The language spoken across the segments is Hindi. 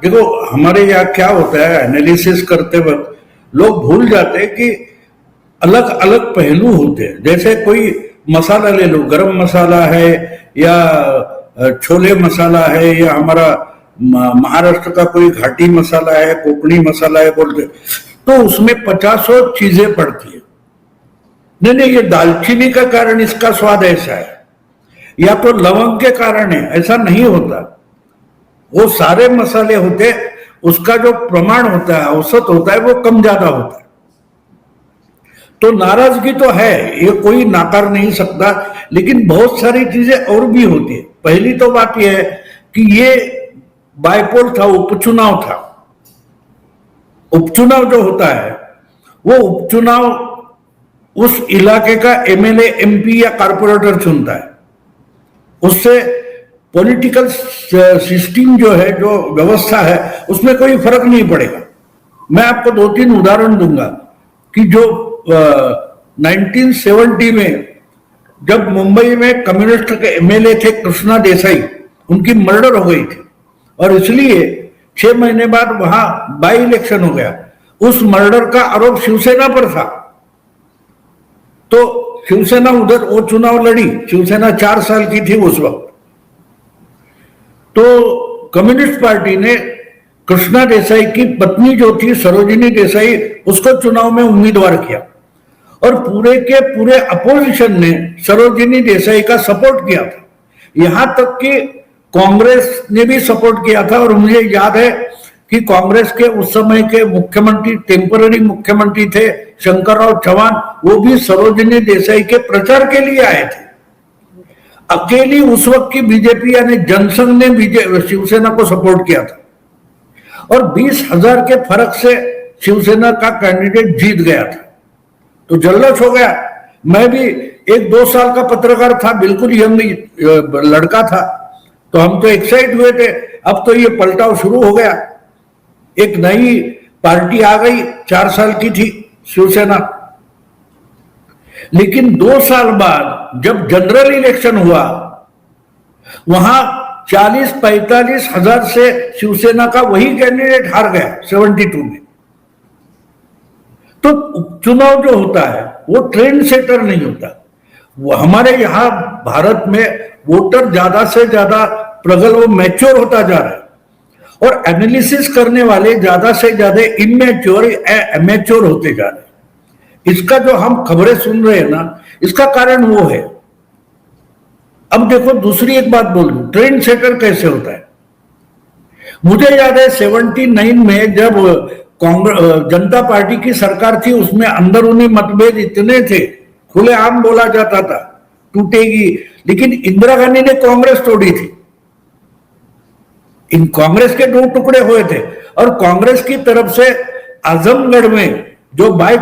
देखो हमारे यहाँ क्या होता है, एनालिसिस करते वक्त लोग भूल जाते हैं कि अलग अलग पहलू होते हैं। जैसे कोई मसाला ले लो, गरम मसाला है या छोले मसाला है या हमारा महाराष्ट्र का कोई घाटी मसाला है, कोकणी मसाला है बोलते, तो उसमें 50 चीजें पड़ती है। नहीं नहीं, ये दालचीनी का कारण इसका स्वाद ऐसा है, या तो लवंग के कारण है, ऐसा नहीं होता। वो सारे मसाले होते, उसका जो प्रमाण होता है, औसत होता है, वो कम ज्यादा होता है। तो नाराजगी तो है, ये कोई नाकार नहीं सकता, लेकिन बहुत सारी चीजें और भी होती है। पहली तो बात यह है कि ये बायपोल था, उपचुनाव था। उपचुनाव जो होता है वो उपचुनाव उस इलाके का एमएलए, एमपी या कारपोरेटर चुनता है। उससे पॉलिटिकल सिस्टम जो है, जो व्यवस्था है, उसमें कोई फर्क नहीं पड़ेगा। मैं आपको 2-3 उदाहरण दूंगा कि जो 1970 में जब मुंबई में कम्युनिस्ट के एमएलए थे कृष्णा देसाई, उनकी मर्डर हो गई थी और इसलिए 6 महीने बाद वहां बाई इलेक्शन हो गया। उस मर्डर का आरोप शिवसेना पर था, तो शिवसेना उधर वो चुनाव लड़ी। शिवसेना 4 साल की थी उस वक्त। तो कम्युनिस्ट पार्टी ने कृष्णा देसाई की पत्नी जो थी सरोजिनी देसाई, उसको चुनाव में उम्मीदवार किया और पूरे के पूरे अपोजिशन ने सरोजिनी देसाई का सपोर्ट किया था। यहां तक कि कांग्रेस ने भी सपोर्ट किया था। और मुझे याद है कि कांग्रेस के उस समय के मुख्यमंत्री, टेम्पररी मुख्यमंत्री थे शंकरराव चौहान, वो भी सरोजिनी देसाई के प्रचार के लिए आए थे। अकेली उस वक्त की बीजेपी यानी जनसंघ ने शिवसेना को सपोर्ट किया था और 20,000 के फर्क से शिवसेना का कैंडिडेट जीत गया था। तो जल्लोष हो गया। मैं भी 1-2 साल का पत्रकार था, बिल्कुल यंग लड़का था, तो हम तो एक्साइट हुए थे। अब तो ये पलटाव शुरू हो गया, एक नई पार्टी आ गई, 4 साल की थी शिवसेना। लेकिन 2 साल बाद जब जनरल इलेक्शन हुआ, वहां 40-45 हजार से शिवसेना का वही कैंडिडेट हार गया 72 में। तो चुनाव जो होता है वो ट्रेंड सेटर नहीं होता। वो हमारे यहां भारत में वोटर ज्यादा से ज्यादा प्रगल्भ, वो मैच्योर होता जा रहा है और एनालिसिस करने वाले ज्यादा से ज्यादा इमेच्योर, एमेच्योर होते जा रहे हैं। इसका जो हम खबरें सुन रहे हैं ना, इसका कारण वो है। अब देखो दूसरी एक बात बोल दूं, ट्रेंड सेटर कैसे होता है। मुझे याद है 79 में जब जनता पार्टी की सरकार थी, उसमें अंदरूनी मतभेद इतने थे, खुलेआम बोला जाता था टूटेगी, लेकिन इंदिरा गांधी ने कांग्रेस तोड़ी थी। इन कांग्रेस के 2 टुकड़े हुए थे और कांग्रेस की तरफ से आजमगढ़ में जो बाई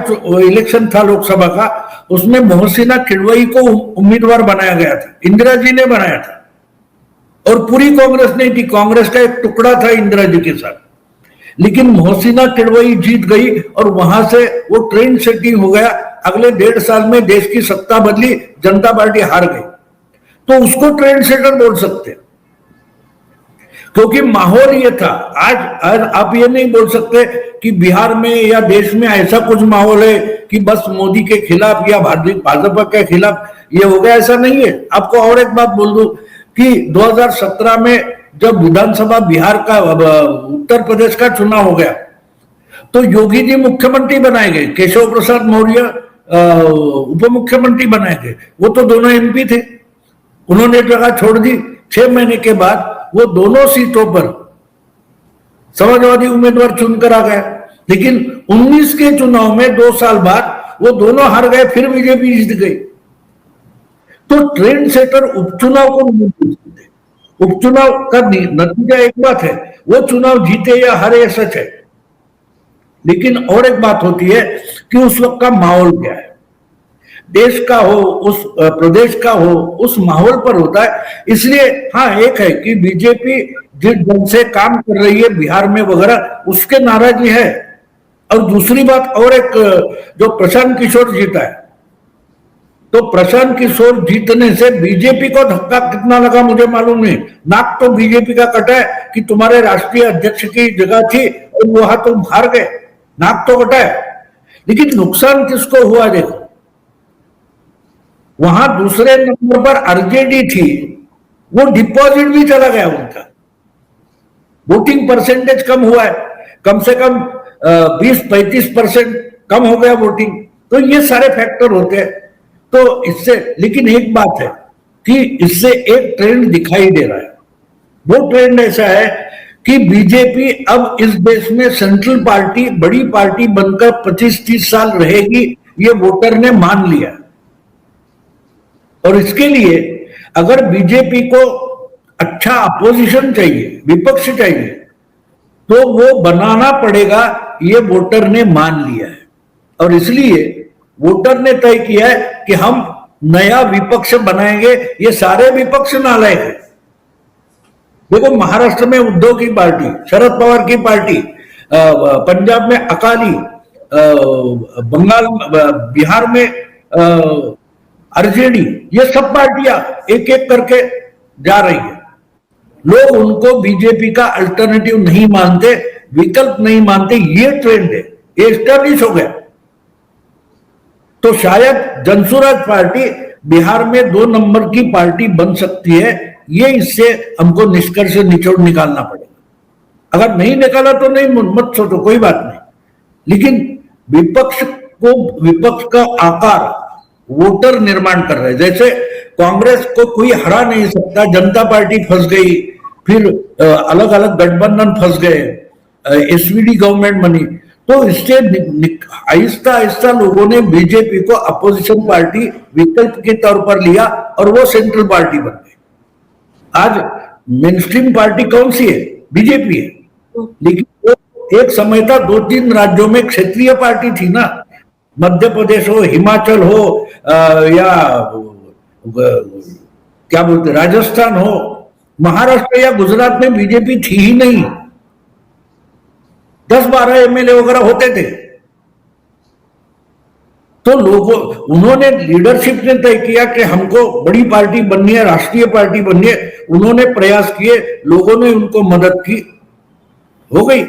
इलेक्शन था लोकसभा का, उसमें मोहसिना किडवाई को उम्मीदवार बनाया गया था, इंदिरा जी ने बनाया था और पूरी कांग्रेस नहीं थी, कांग्रेस का एक टुकड़ा था इंदिरा जी के साथ। लेकिन मोहसिना किडवाई जीत गई और वहां से वो ट्रेंड सेटिंग हो गया। अगले 1.5 साल में देश की सत्ता बदली, जनता पार्टी हार गई। तो उसको ट्रेंड सेटर बोल सकते हैं क्योंकि माहौल ये था। आज आप ये नहीं बोल सकते कि बिहार में या देश में ऐसा कुछ माहौल है कि बस मोदी के खिलाफ या भाजपा के खिलाफ ये हो गया, ऐसा नहीं है। आपको और एक बात बोल दूं कि 2017 में जब विधानसभा बिहार का, उत्तर प्रदेश का चुनाव हो गया, तो योगी जी मुख्यमंत्री बनाए गए, केशव प्रसाद मौर्य उप मुख्यमंत्री बनाए गए। वो तो दोनों एमपी थे, उन्होंने जगह छोड़ दी। 6 महीने के बाद वो दोनों सीटों पर समाजवादी उम्मीदवार चुनकर आ गया। लेकिन 19 के चुनाव में 2 साल बाद वो दोनों हार गए, फिर बीजेपी जीत गई। तो ट्रेंड सेटर उपचुनाव को नहीं बोल सकते। उपचुनाव का नतीजा एक बात है, वो चुनाव जीते या हारे सच है, लेकिन और एक बात होती है कि उस वक्त का माहौल क्या है, देश का हो, उस प्रदेश का हो, उस माहौल पर होता है। इसलिए हाँ, एक है कि बीजेपी जिस ढंग से काम कर रही है बिहार में वगैरह, उसके नाराजगी है। और दूसरी बात और एक, जो प्रशांत किशोर जीता है, तो प्रशांत किशोर जीतने से बीजेपी को धक्का कितना लगा मुझे मालूम नहीं। नाक तो बीजेपी का कटा है कि तुम्हारे राष्ट्रीय अध्यक्ष की जगह थी और वहां तुम हार गए, नाक तो कटा है। लेकिन नुकसान किसको हुआ देखो, वहां दूसरे नंबर पर आरजेडी थी, वो डिपॉजिट भी चला गया उनका, वोटिंग परसेंटेज कम हुआ है, कम से कम 20-35% कम हो गया वोटिंग। तो ये सारे फैक्टर होते हैं। तो इससे, लेकिन एक बात है कि इससे एक ट्रेंड दिखाई दे रहा है। वो ट्रेंड ऐसा है कि बीजेपी अब इस देश में सेंट्रल पार्टी, बड़ी पार्टी बनकर 25-30 साल रहेगी, ये वोटर ने मान लिया। और इसके लिए अगर बीजेपी को अच्छा अपोजिशन चाहिए, विपक्ष चाहिए, तो वो बनाना पड़ेगा, ये वोटर ने मान लिया है। और इसलिए वोटर ने तय किया है कि हम नया विपक्ष बनाएंगे। ये सारे विपक्ष नालायक है। देखो, महाराष्ट्र में उद्धव की पार्टी, शरद पवार की पार्टी, पंजाब में अकाली, बंगाल, बिहार में आरजेडी, ये सब पार्टियां एक एक करके जा रही है। लोग उनको बीजेपी का अल्टरनेटिव नहीं मानते, विकल्प नहीं मानते। ये ट्रेंड है, ये एस्टेब्लिश हो गया। तो शायद जनसुराज पार्टी बिहार में 2 नंबर की पार्टी बन सकती है। ये इससे हमको निष्कर्ष निचोड़ निकालना पड़ेगा। अगर नहीं निकाला तो नहीं, मत सोचो, कोई बात नहीं। लेकिन विपक्ष को, विपक्ष का आकार वोटर निर्माण कर रहे हैं। जैसे कांग्रेस को कोई हरा नहीं सकता, जनता पार्टी फंस गई, फिर अलग अलग गठबंधन फंस गए, एसवीडी गवर्नमेंट बनी। तो इससे आहिस्ता आहिस्ता लोगों ने बीजेपी को अपोजिशन पार्टी विकल्प के तौर पर लिया और वो सेंट्रल पार्टी बन गई। आज मेनस्ट्रीम पार्टी कौन सी है? बीजेपी है। लेकिन वो एक समय था 2-3 राज्यों में क्षेत्रीय पार्टी थी ना, मध्य प्रदेश हो, हिमाचल हो, या क्या बोलते राजस्थान हो, महाराष्ट्र या गुजरात में बीजेपी थी ही नहीं। 10-12 एमएलए वगैरह होते थे। तो लोगों, उन्होंने, लीडरशिप ने तय किया कि हमको बड़ी पार्टी बननी है, राष्ट्रीय पार्टी बननी है। उन्होंने प्रयास किए, लोगों ने उनको मदद की, हो गई।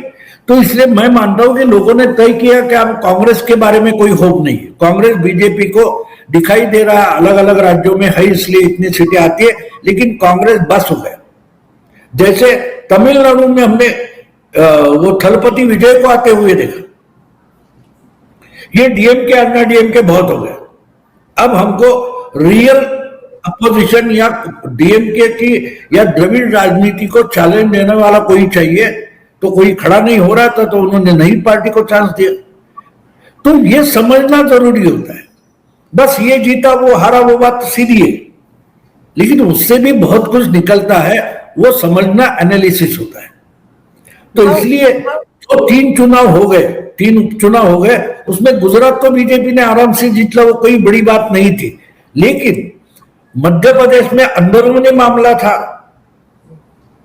तो इसलिए मैं मानता हूं कि लोगों ने तय किया कि अब कांग्रेस के बारे में कोई होप नहीं है। कांग्रेस बीजेपी को दिखाई दे रहा है अलग अलग राज्यों में है, इसलिए इतनी सीटें आती है, लेकिन कांग्रेस बस हो गया। जैसे तमिलनाडु में हमने वो थलपति विजय को आते हुए देखा। ये डीएमके, अन्ना डीएमके बहुत हो गए। अब हमको रियल अपोजिशन या डीएमके की या द्रविड़ राजनीति को चैलेंज देने वाला कोई चाहिए। तो कोई खड़ा नहीं हो रहा था, तो उन्होंने नई पार्टी को चांस दिया। तो ये समझना जरूरी होता है। बस ये जीता वो हारा, वो बात सीधी है, लेकिन उससे भी बहुत कुछ निकलता है, वो समझना, एनालिसिस होता है। तो इसलिए तो 3 चुनाव हो गए, 3 उपचुनाव हो गए, उसमें गुजरात तो बीजेपी ने आराम से जीत लिया, वो कोई बड़ी बात नहीं थी। लेकिन मध्य प्रदेश में अंदरूनी मामला था।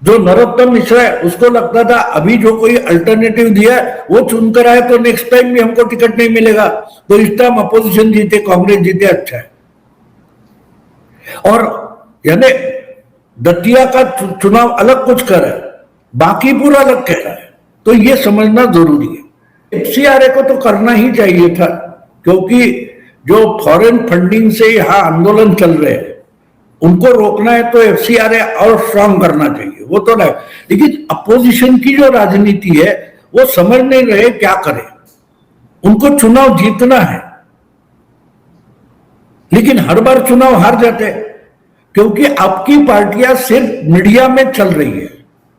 जो नरोत्तम मिश्रा है, उसको लगता था अभी जो कोई अल्टरनेटिव दिया वो चुनकर आए तो नेक्स्ट टाइम भी हमको टिकट नहीं मिलेगा, तो इस टाइम अपोजिशन जीते, कांग्रेस जीते, अच्छा है। और यानी दतिया का चुनाव अलग कुछ कर रहा है, बाकी पूरा अलग कह रहा है। तो ये समझना जरूरी है। एफसीआरए को तो करना ही चाहिए था, क्योंकि जो फॉरेन फंडिंग से यहाँ आंदोलन चल रहे हैं उनको रोकना है, तो एफसीआरए और स्ट्रांग करना चाहिए, वो तो नहीं। लेकिन अपोजिशन की जो राजनीति है वो समझ नहीं रहे क्या करें। उनको चुनाव जीतना है, लेकिन हर बार चुनाव हार जाते हैं, क्योंकि आपकी पार्टियां सिर्फ मीडिया में चल रही है,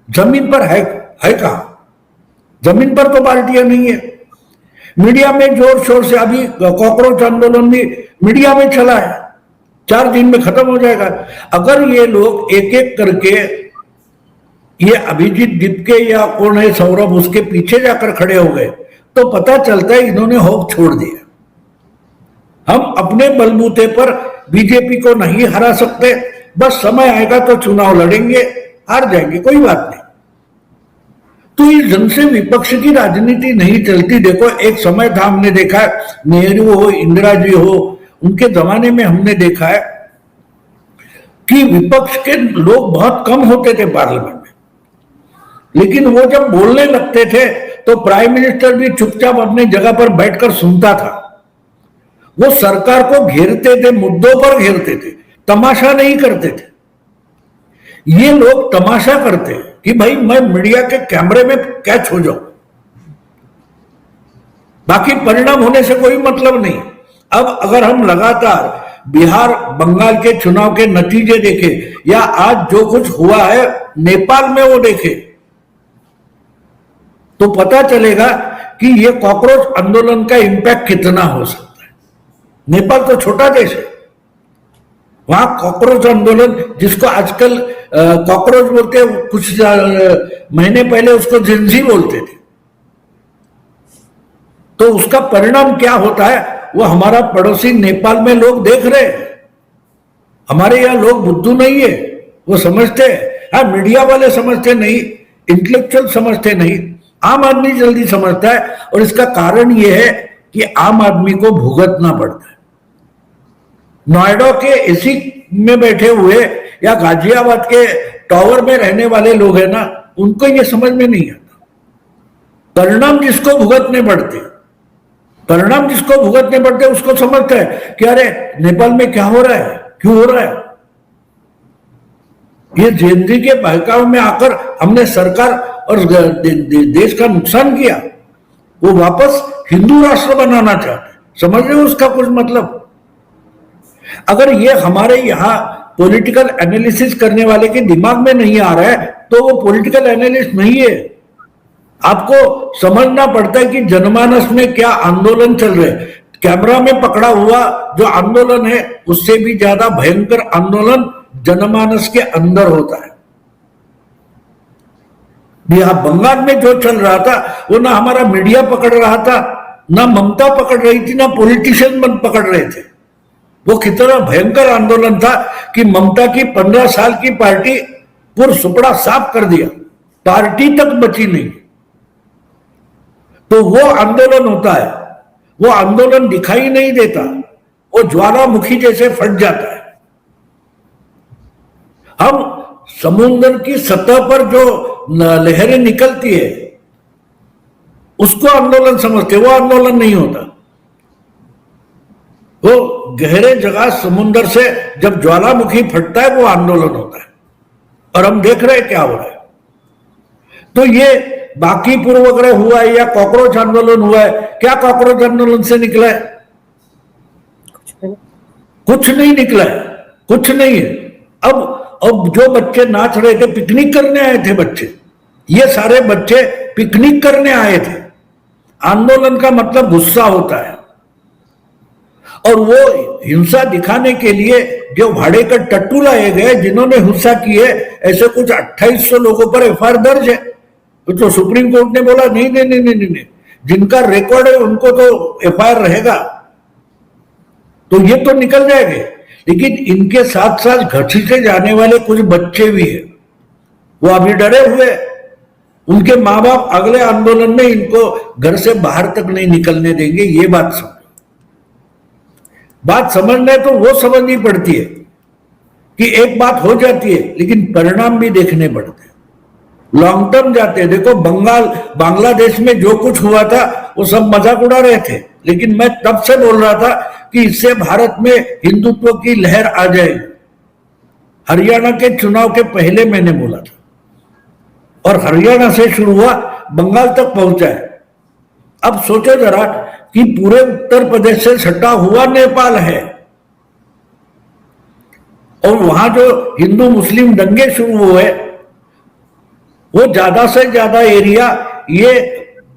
जमीन पर है कहां? जमीन पर तो पार्टियां नहीं है। मीडिया में जोर शोर से, अभी कॉकरोच आंदोलन भी मीडिया में चला है, 4 दिन में खत्म हो जाएगा। अगर ये लोग एक एक करके, ये अभिजीत दीपके या कौन है सौरभ, उसके पीछे जाकर खड़े हो गए, तो पता चलता है इन्होंने होप छोड़ दिया। हम अपने बलबूते पर बीजेपी को नहीं हरा सकते, बस समय आएगा तो चुनाव लड़ेंगे, हार जाएंगे, कोई बात नहीं। तो इस ढंग से विपक्ष की राजनीति नहीं चलती। देखो, एक समय था, हमने देखा नेहरू हो, इंदिरा जी हो, उनके जमाने में हमने देखा है कि विपक्ष के लोग बहुत कम होते थे पार्लियामेंट में, लेकिन वो जब बोलने लगते थे तो प्राइम मिनिस्टर भी चुपचाप अपनी जगह पर बैठकर सुनता था। वो सरकार को घेरते थे, मुद्दों पर घेरते थे, तमाशा नहीं करते थे। ये लोग तमाशा करते हैं कि भाई मैं मीडिया के कैमरे में कैच हो जाऊं, बाकी परिणाम होने से कोई मतलब नहीं। अब अगर हम लगातार बिहार बंगाल के चुनाव के नतीजे देखें या आज जो कुछ हुआ है नेपाल में वो देखें, तो पता चलेगा कि ये कॉकरोच आंदोलन का इंपैक्ट कितना हो सकता है। नेपाल तो छोटा देश है, वहां कॉकरोच आंदोलन, जिसको आजकल कॉकरोच बोलते, कुछ महीने पहले उसको जिंजी बोलते थे, तो उसका परिणाम क्या होता है वो हमारा पड़ोसी नेपाल में लोग देख रहे हैं। हमारे यहां लोग बुद्धू नहीं है, वो समझते हैं। हाँ, मीडिया वाले समझते नहीं, इंटेलेक्चुअल समझते नहीं, आम आदमी जल्दी समझता है। और इसका कारण यह है कि आम आदमी को भुगतना पड़ता है। नोएडा के एसी में बैठे हुए या गाजियाबाद के टावर में रहने वाले लोग हैं ना, उनको ये समझ में नहीं आता। परिणाम जिसको भुगतने पड़ते, परिणाम जिसको भुगतने पड़ते उसको समझता है कि अरे नेपाल में क्या हो रहा है, क्यों हो रहा है। ये जेएनजी के बहकावे में आकर हमने सरकार और देश का नुकसान किया। वो वापस हिंदू राष्ट्र बनाना चाहते, समझ रहे हो उसका कुछ मतलब। अगर ये हमारे यहाँ पॉलिटिकल एनालिसिस करने वाले के दिमाग में नहीं आ रहा है तो वो पॉलिटिकल एनालिस्ट नहीं है। आपको समझना पड़ता है कि जनमानस में क्या आंदोलन चल रहे हैं। कैमरा में पकड़ा हुआ जो आंदोलन है उससे भी ज्यादा भयंकर आंदोलन जनमानस के अंदर होता है। बिहार बंगाल में जो चल रहा था वो ना हमारा मीडिया पकड़ रहा था, ना ममता पकड़ रही थी, ना पॉलिटिशियन पकड़ रहे थे। वो कितना भयंकर आंदोलन था कि ममता की 15 साल की पार्टी पूरा सुपड़ा साफ कर दिया, पार्टी तक बची नहीं। तो वो आंदोलन होता है, वो आंदोलन दिखाई नहीं देता, वो ज्वालामुखी जैसे फट जाता है। हम समुद्र की सतह पर जो लहरें निकलती है उसको आंदोलन समझते, वो आंदोलन नहीं होता। वो गहरे जगह समुद्र से जब ज्वालामुखी फटता है वो आंदोलन होता है। और हम देख रहे हैं क्या हो रहा है। तो ये बाकी पूर्वग्रह हुआ है या कॉकरोच आंदोलन हुआ है, क्या कॉकरोच आंदोलन से निकला है? कुछ नहीं निकला है, कुछ नहीं है। अब जो बच्चे नाच रहे थे, पिकनिक करने आए थे बच्चे, ये सारे बच्चे पिकनिक करने आए थे। आंदोलन का मतलब गुस्सा होता है। और वो हिंसा दिखाने के लिए जो भाड़े का टट्टू लाए गए, जिन्होंने हिंसा की है, ऐसे कुछ 2800 लोगों पर एफआईआर दर्ज है। तो सुप्रीम कोर्ट ने बोला नहीं नहीं नहीं नहीं नहीं, जिनका रिकॉर्ड है उनको तो एफआईआर रहेगा, तो ये तो निकल जाएंगे। लेकिन इनके साथ साथ घसीटे जाने वाले कुछ बच्चे भी हैं, वो अभी डरे हुए। उनके माँ बाप अगले आंदोलन में इनको घर से बाहर तक नहीं निकलने देंगे। ये बात समझो, बात समझना है तो वो समझनी पड़ती है कि एक बात हो जाती है लेकिन परिणाम भी देखने पड़ते हैं, लॉन्ग टर्म जाते हैं। देखो बांग्लादेश में जो कुछ हुआ था वो सब मजाक उड़ा रहे थे, लेकिन मैं तब से बोल रहा था कि इससे भारत में हिंदुत्व की लहर आ जाएगी। हरियाणा के चुनाव के पहले मैंने बोला था, और हरियाणा से शुरू हुआ, बंगाल तक पहुंचा है। अब सोचो जरा कि पूरे उत्तर प्रदेश से सटा हुआ नेपाल है, और वहां जो हिंदू मुस्लिम दंगे शुरू हुए वो ज्यादा से ज्यादा एरिया ये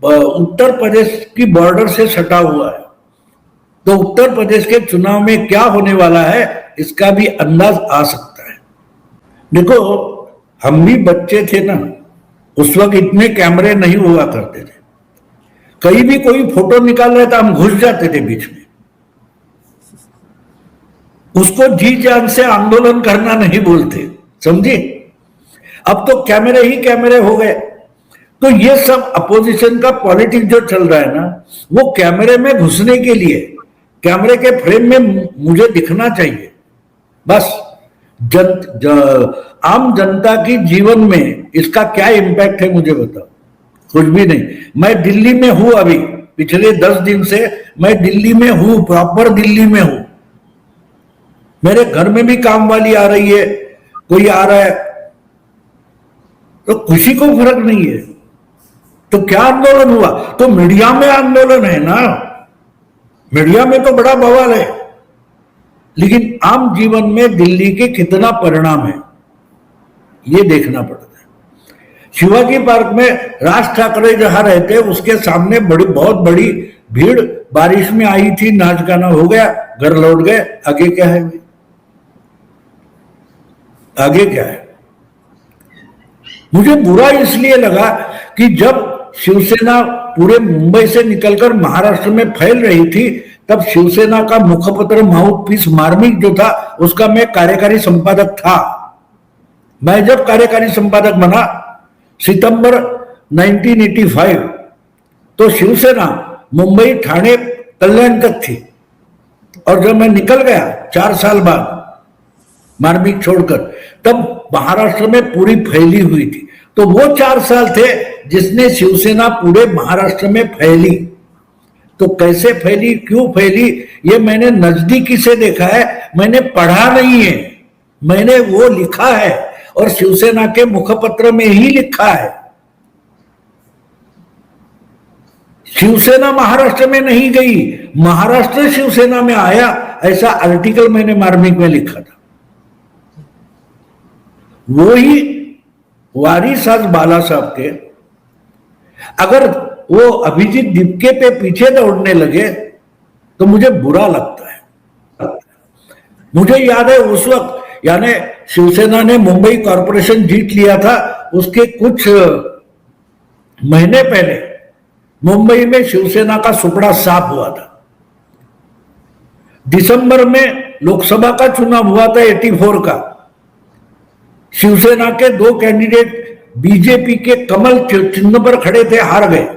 उत्तर प्रदेश की बॉर्डर से सटा हुआ है। तो उत्तर प्रदेश के चुनाव में क्या होने वाला है इसका भी अंदाज आ सकता है। देखो, हम भी बच्चे थे ना, उस वक्त इतने कैमरे नहीं हुआ करते थे। कहीं भी कोई फोटो निकाल रहा था हम घुस जाते थे बीच में। उसको जी जान से आंदोलन करना नहीं बोलते, समझे। अब तो कैमरे ही कैमरे हो गए। तो ये सब अपोजिशन का पॉलिटिक्स जो चल रहा है ना, वो कैमरे में घुसने के लिए, कैमरे के फ्रेम में मुझे दिखना चाहिए बस। आम जनता की जीवन में इसका क्या इम्पैक्ट है मुझे बताओ, कुछ भी नहीं। मैं दिल्ली में हूं, अभी पिछले 10 दिन से मैं दिल्ली में हूं, प्रॉपर दिल्ली में हूं। मेरे घर में भी काम वाली आ रही है, कोई आ रहा है, तो किसी को फर्क नहीं है। तो क्या आंदोलन हुआ? तो मीडिया में आंदोलन है ना, मीडिया में तो बड़ा बवाल है, लेकिन आम जीवन में दिल्ली के कितना परिणाम है ये देखना पड़ता है। शिवाजी पार्क में राज ठाकरे जहां रहते उसके सामने बहुत बड़ी भीड़ बारिश में आई थी, नाच गाना हो गया, घर लौट गए। आगे क्या है? आगे क्या है? मुझे बुरा इसलिए लगा कि जब शिवसेना पूरे मुंबई से निकलकर महाराष्ट्र में फैल रही थी, तब शिवसेना का मुखपत्र माउथपीस मार्मिक जो था उसका मैं कार्यकारी संपादक था। मैं जब कार्यकारी संपादक बना सितंबर 1985, तो शिवसेना मुंबई, ठाणे, कल्याण तक थी। और जब मैं निकल गया 4 साल बाद मार्मिक छोड़कर, तब महाराष्ट्र में पूरी फैली हुई थी। तो वो 4 साल थे जिसने शिवसेना पूरे महाराष्ट्र में फैली। तो कैसे फैली, क्यों फैली, ये मैंने नजदीकी से देखा है, मैंने पढ़ा नहीं है, मैंने वो लिखा है और शिवसेना के मुखपत्र में ही लिखा है। शिवसेना महाराष्ट्र में नहीं गई, महाराष्ट्र शिवसेना में आया, ऐसा आर्टिकल मैंने मार्मिक में लिखा था। वो ही वारिस आज बाला साहब के अगर वो अभिजीत दीपके पे पीछे दौड़ने लगे तो मुझे बुरा लगता है। मुझे याद है उस वक्त, यानी शिवसेना ने मुंबई कॉरपोरेशन जीत लिया था, उसके कुछ महीने पहले मुंबई में शिवसेना का सुपड़ा साफ हुआ था। दिसंबर में लोकसभा का चुनाव हुआ था 84 का। शिवसेना के 2 कैंडिडेट बीजेपी के कमल चिन्ह पर खड़े थे, हार गए।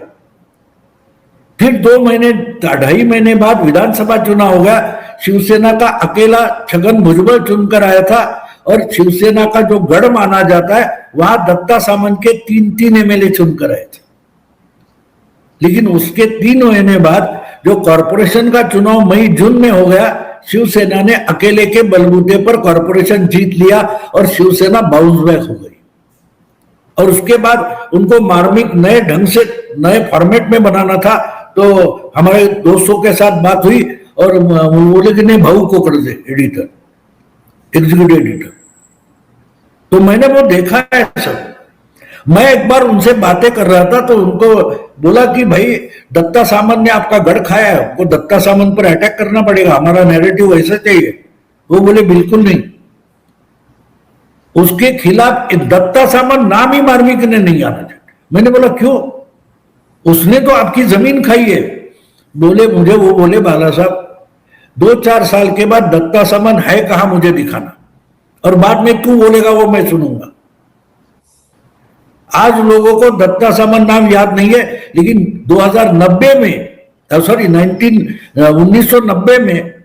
फिर 2.5 महीने बाद विधानसभा चुनाव हो गया, शिवसेना का अकेला छगन भुजबल चुनकर आया था और शिवसेना का जो गढ़ माना जाता है वहां दत्ता सामंत के 3 एमएलए चुनकर आए थे। लेकिन उसके 3 महीने बाद जो कॉरपोरेशन का चुनाव मई जून में हो गया, शिवसेना ने अकेले के बलबूते पर कॉरपोरेशन जीत लिया और शिवसेना बाउंस बैक हो गई। और उसके बाद उनको मार्मिक नए ढंग से नए फॉर्मेट में बनाना था, तो हमारे दोस्तों के साथ बात हुई और बोले कि नहीं, भाऊ को कर दे एडिटर, एग्जीक्यूटिव एडिटर। तो मैंने वो देखा है सब। मैं एक बार उनसे बातें कर रहा था तो उनको बोला कि भाई दत्ता सामंत ने आपका गढ़ खाया है, वो दत्ता सामंत पर अटैक करना पड़ेगा, हमारा नैरेटिव ऐसा चाहिए। वो बोले बिल्कुल नहीं, उसके खिलाफ दत्ता सामंत नाम ही मार्मिक ने नहीं आना चाहिए। मैंने बोला क्यों? उसने तो आपकी जमीन खाई है। बोले मुझे, वो बोले बाला साहब 2-4 साल के बाद दत्ता सामंत है कहां मुझे दिखाना, और बाद में तू बोलेगा वो मैं सुनूंगा। आज लोगों को दत्ता सामंत नाम याद नहीं है, लेकिन 2090 में, सॉरी 1990 में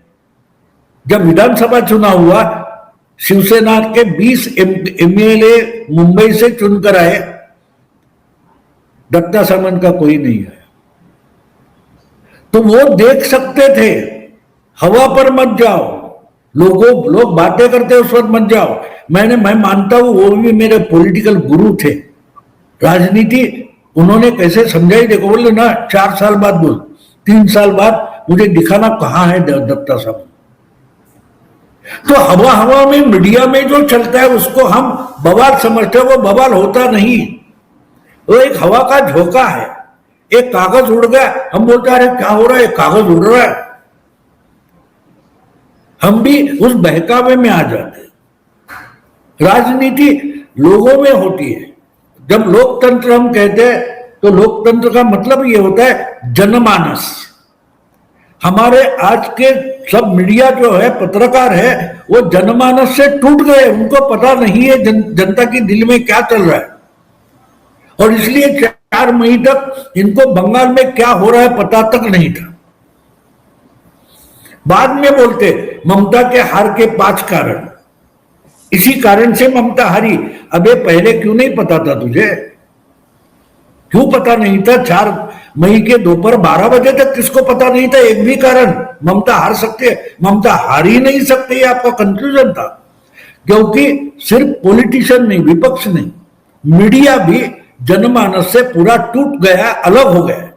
जब विधानसभा चुनाव हुआ, शिवसेना के 20 एमएलए मुंबई से चुनकर आए, दत्ता सामंत का कोई नहीं आया। तो वो देख सकते थे। हवा पर मत जाओ, लोग बातें करते उस वक्त मत जाओ। मैं मानता हूं वो भी मेरे पॉलिटिकल गुरु थे। राजनीति उन्होंने कैसे समझाई, देखो बोले ना 4 साल बाद बोल, 3 साल बाद मुझे दिखाना कहां है दत्ता साहब। तो हवा में मीडिया में जो चलता है उसको हम बवाल समझते हैं, वो बवाल होता नहीं, वो एक हवा का झोंका है। एक कागज उड़ गया, हम बोलते हैं अरे क्या हो रहा है, कागज उड़ रहा है, हम भी उस बहकावे में आ जाते हैं। राजनीति लोगों में होती है। जब लोकतंत्र हम कहते हैं तो लोकतंत्र का मतलब ये होता है जनमानस। हमारे आज के सब मीडिया जो है, पत्रकार है, वो जनमानस से टूट गए। उनको पता नहीं है जनता की दिल में क्या चल रहा है, और इसलिए 4 महीने तक इनको बंगाल में क्या हो रहा है पता तक नहीं था। बाद में बोलते ममता के हार के 5 कारण, इसी कारण से ममता हारी। अबे पहले क्यों नहीं पता था तुझे? क्यों पता नहीं था? 4 मई के दोपहर 12 बजे तक किसको पता नहीं था एक भी कारण ममता हार सकती है? ममता हार ही नहीं सकती, आपका कंक्लूजन था। क्योंकि सिर्फ पॉलिटिशियन नहीं, विपक्ष नहीं, मीडिया भी जनमानस से पूरा टूट गया, अलग हो गया।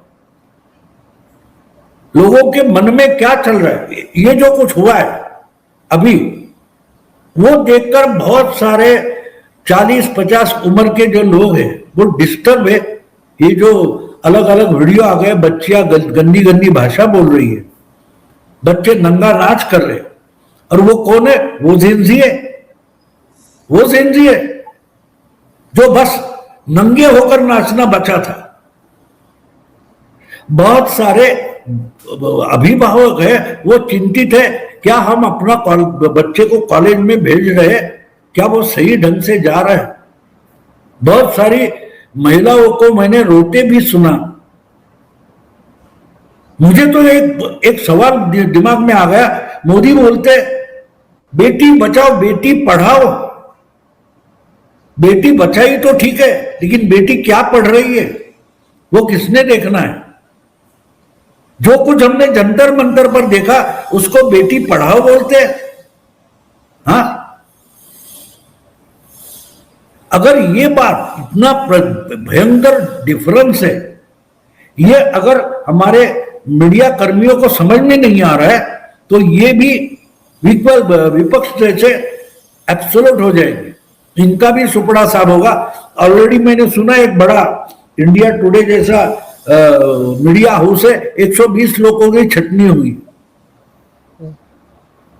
लोगों के मन में क्या चल रहा है, ये जो कुछ हुआ है अभी, वो देखकर बहुत सारे 40-50 उम्र के जो लोग हैं वो डिस्टर्ब है। ये जो अलग अलग वीडियो आ गए, बच्चियां गंदी गंदी भाषा बोल रही है, बच्चे नंगा नाच कर रहे, और वो कौन है? वो जेंजी है, वो जेंजी है जो बस नंगे होकर नाचना बचा था। बहुत सारे अभिभावक है वो चिंतित है, क्या हम अपना बच्चे को कॉलेज में भेज रहे हैं, क्या वो सही ढंग से जा रहा है? बहुत सारी महिलाओं को मैंने रोते भी सुना। मुझे तो एक सवाल दिमाग में आ गया, मोदी बोलते बेटी बचाओ बेटी पढ़ाओ। बेटी बचाई तो ठीक है, लेकिन बेटी क्या पढ़ रही है वो किसने देखना है? जो कुछ हमने जंतर मंतर पर देखा उसको बेटी पढ़ाओ बोलते हैं। हाँ, अगर ये बात इतना भयंकर डिफरेंस है, ये अगर हमारे मीडिया कर्मियों को समझ में नहीं आ रहा है तो ये भी विपक्ष जैसे एब्सोल्यूट हो जाएंगे, इनका भी सुपड़ा साफ होगा। ऑलरेडी मैंने सुना एक बड़ा इंडिया टुडे जैसा मीडिया हाउस है, 120 लोगों की छटनी हुई,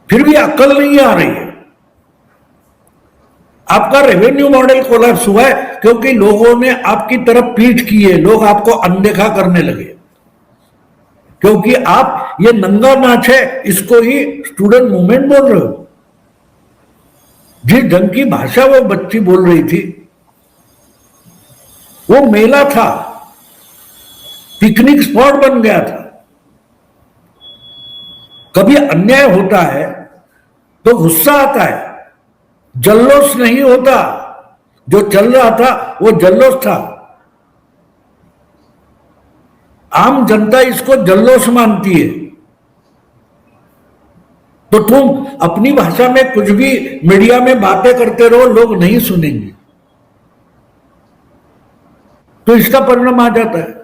फिर भी अक्ल नहीं आ रही है। आपका रेवेन्यू मॉडल कोलैप्स हुआ है क्योंकि लोगों ने आपकी तरफ पीठ की है, लोग आपको अनदेखा करने लगे, क्योंकि आप ये नंगा नाच है इसको ही स्टूडेंट मूवमेंट बोल रहे हो। जिस ढंग की भाषा वो बच्ची बोल रही थी, वो मेला था, पिकनिक स्पॉट बन गया था। कभी अन्याय होता है तो गुस्सा आता है, जल्लोष नहीं होता। जो चल रहा था वो जल्लोष था। आम जनता इसको जल्लोष मानती है। तो तुम अपनी भाषा में कुछ भी मीडिया में बातें करते रहो, लोग नहीं सुनेंगे, तो इसका परिणाम आ जाता है।